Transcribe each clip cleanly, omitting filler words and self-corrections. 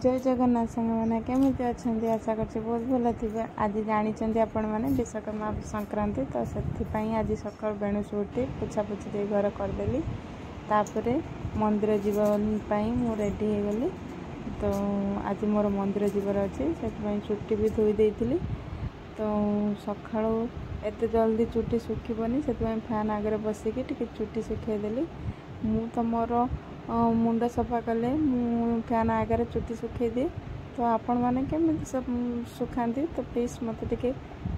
जय जगन्नाथ सांग मैंने केमी अच्छा आशा कर बहुत भल थे। आज जानते आपण मैंने विश्वकर्मा संक्रांति तो से आज सका बेणुस उठी पोछापोछि दे घर करदेली तापर मंदिर जीवाई मु रेडी हो गली। तो आज मोर मंदिर जीवार अच्छे से चुट्टी भी धोई देती। तो सका एत जल्दी चुट्टी सुखीबनी से फैन आगे बसिकी चुट्टी सुखेदेली। मु तो मोर मुंड सफा कले फैन आगे चुट्टी सुखे दिए। तो आपण मैंने केमी सब सुखाती तो प्लीज मत टे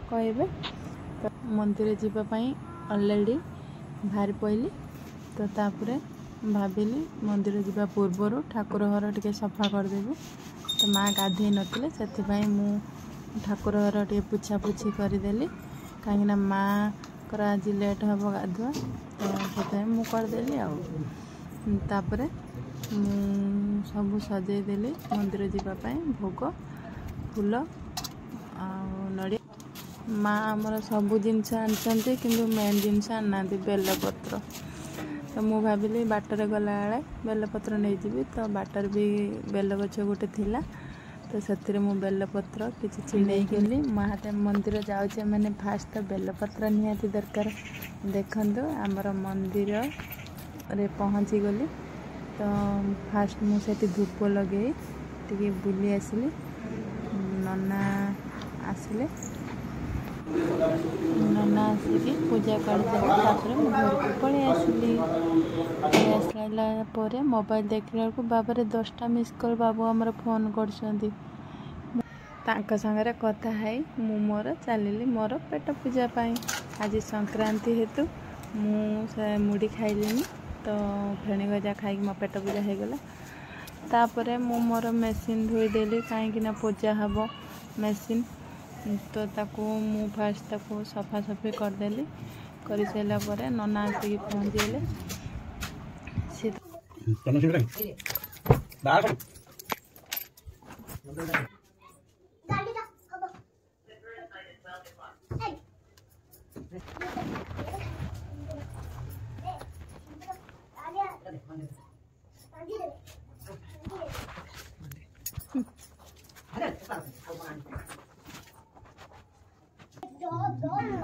कहे। तो मंदिर जीवाई अलरेडी बाहरी पड़ली। तो तापर भाविली मंदिर जीवा पूर्वर ठाकुर घर टे सफा करदेबू। तो माँ गाधे नथिले से मु ठाकुर घर टे पुछापुछि करदेली कहीं माँ कर आज लेट हम गाधुआ। तो से मु करदेली तापर सब सजेदेली मंदिर जीवाई भोग फूल नड़िया। माँ आमर सब जिनस आनी कि मेन जिनस आना बेलपत्र। तो मु भाविली बाटर गला बेलपत्र नहीं जी। तो बाटर भी बेल गछ गोटे थिला। तो से मु बेलपत्र किसी छिड़े गली महादेव मंदिर जाऊे मैंने फास्ट बेलपत्र निहाती दरकार। देखु आमर मंदिर रे पहुँची गली। तो फास्ट मुझे धूप लगे टी बुली आसली। नना आसिले नना आसिकी पूजा कर घर को पलि आसली। आसला पर मोबाइल देखला को बाबा 10टा मिस कॉल बाबू आमर फोन कर सागर कथा है। मु मोर चलि मोर पेट पूजा पाई। आज संक्रांति हेतु मुड़ी खाइली। तो फेणी गजा खाई मो पेट पूजा हो गला। तापर मु मोर मेसीन धोईदेली कहीं पूजा हम मेसीन। तो ताकू मु फास्ट ताकू सफा सफी करदेली। कर सारा पर नना आसिक पहुँचेले।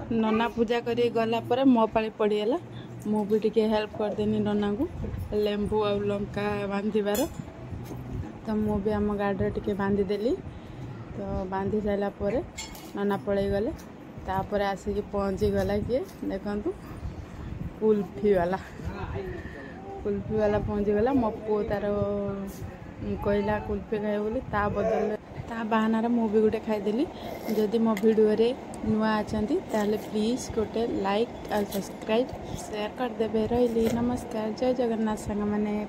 नना पूजा करी गला पर मो पाली पड़ीगला। मु भी टिके हेल्प करदेनी नना को लेंबू और लंका बांधिबार। तो मु भी आम गाड़ी टिके बांधिदेली। तो बांधि सारा पर नना पलि गले। तापर आसिक पहुँची गला किए देखु कुल्फी वाला पहुँची गला। मो पु तार कहला कुल्फी खाए बोली ता बदल ता बाहानार मु भी गोटे खाईदेली। जदि मो वीडियो रे नुआ आछंती ताले प्लीज गोटे लाइक और सब्सक्राइब शेयर करदेवे। रही नमस्कार। जय जगन्नाथ सांग मैंने।